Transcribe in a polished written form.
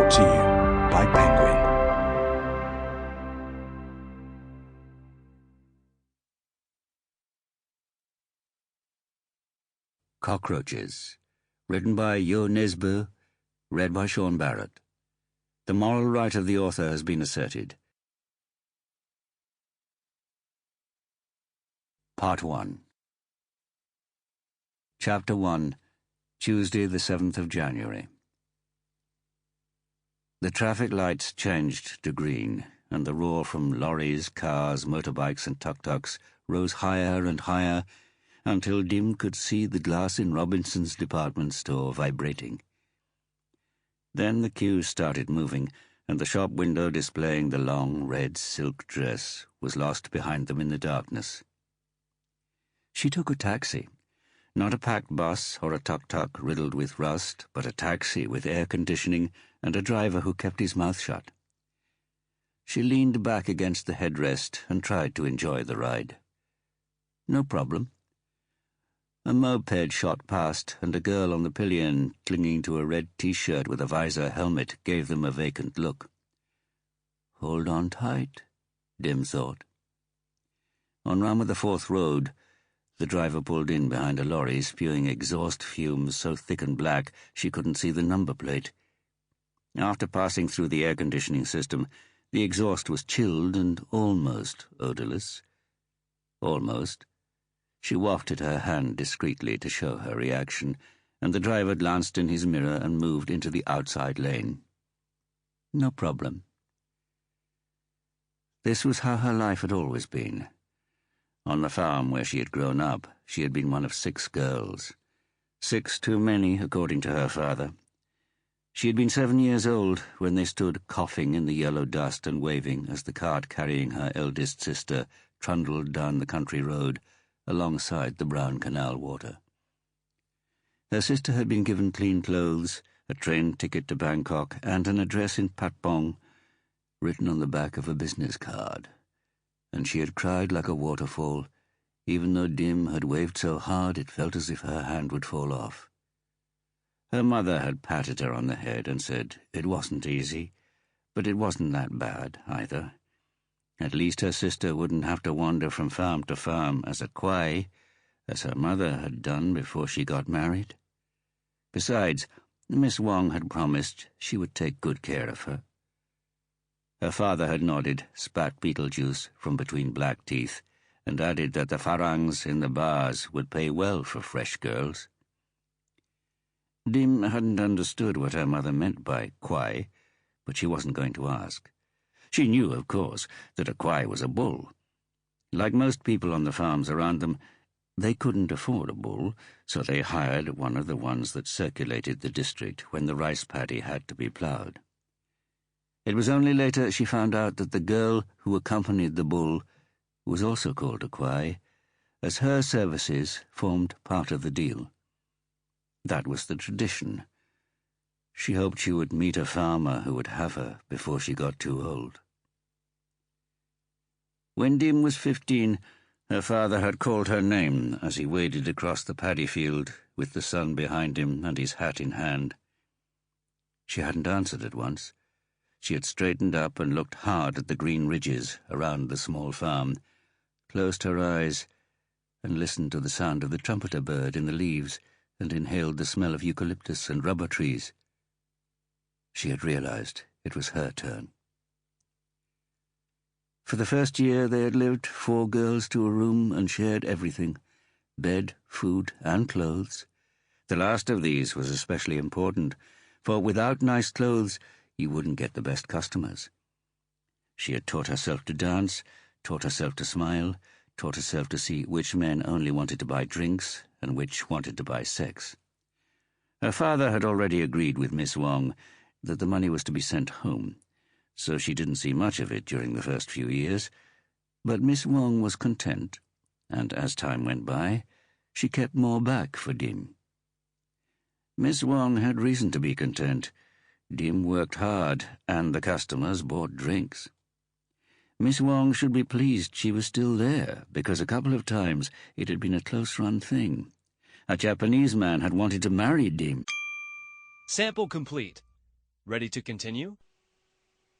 Brought to you by Penguin. Cockroaches, written by Nesbo, read by Sean Barrett. The moral right of the author has been asserted. Part 1. Chapter 1, Tuesday the 7th of January. The traffic lights changed to green, and the roar from lorries, cars, motorbikes and tuk-tuks rose higher and higher until Dim could see the glass in Robinson's department store vibrating. Then the queues started moving, and the shop window displaying the long red silk dress was lost behind them in the darkness. She took a taxi. Not a packed bus or a tuk-tuk riddled with rust, but a taxi with air conditioning and a driver who kept his mouth shut. She leaned back against the headrest and tried to enjoy the ride. No problem. A moped shot past, and a girl on the pillion, clinging to a red T-shirt with a visor helmet, gave them a vacant look. Hold on tight, Dim thought. On Ramaforth Road, the driver pulled in behind a lorry, spewing exhaust fumes so thick and black she couldn't see the number plate. After passing through the air conditioning system, the exhaust was chilled and almost odorless. Almost. She wafted her hand discreetly to show her reaction, and the driver glanced in his mirror and moved into the outside lane. No problem. This was how her life had always been. On the farm where she had grown up, she had been one of 6 girls. 6 too many, according to her father. She had been 7 years old when they stood coughing in the yellow dust and waving as the cart carrying her eldest sister trundled down the country road alongside the brown canal water. Her sister had been given clean clothes, a train ticket to Bangkok, and an address in Patpong written on the back of a business card. And she had cried like a waterfall, even though Dim had waved so hard it felt as if her hand would fall off. Her mother had patted her on the head and said it wasn't easy, but it wasn't that bad either. At least her sister wouldn't have to wander from farm to farm as a kwai, as her mother had done before she got married. Besides, Miss Wong had promised she would take good care of her. Her father had nodded, spat beetle juice from between black teeth, and added that the farangs in the bars would pay well for fresh girls. Dim hadn't understood what her mother meant by kwai, but she wasn't going to ask. She knew, of course, that a kwai was a bull. Like most people on the farms around them, they couldn't afford a bull, so they hired one of the ones that circulated the district when the rice paddy had to be ploughed. It was only later she found out that the girl who accompanied the bull was also called a kwai, as her services formed part of the deal. That was the tradition. She hoped she would meet a farmer who would have her before she got too old. When Dim was 15, her father had called her name as he waded across the paddy field with the sun behind him and his hat in hand. She hadn't answered at once. She had straightened up and looked hard at the green ridges around the small farm, closed her eyes, and listened to the sound of the trumpeter bird in the leaves and inhaled the smell of eucalyptus and rubber trees. She had realized it was her turn. For the first year they had lived 4 girls to a room and shared everything, bed, food, and clothes. The last of these was especially important, for without nice clothes you wouldn't get the best customers. She had taught herself to dance, taught herself to smile, taught herself to see which men only wanted to buy drinks and which wanted to buy sex. Her father had already agreed with Miss Wong that the money was to be sent home, so she didn't see much of it during the first few years, but Miss Wong was content, and as time went by, she kept more back for Dim. Miss Wong had reason to be content. Dim worked hard, and the customers bought drinks. Miss Wong should be pleased she was still there, because a couple of times it had been a close-run thing. A Japanese man had wanted to marry Dim. Sample complete. Ready to continue?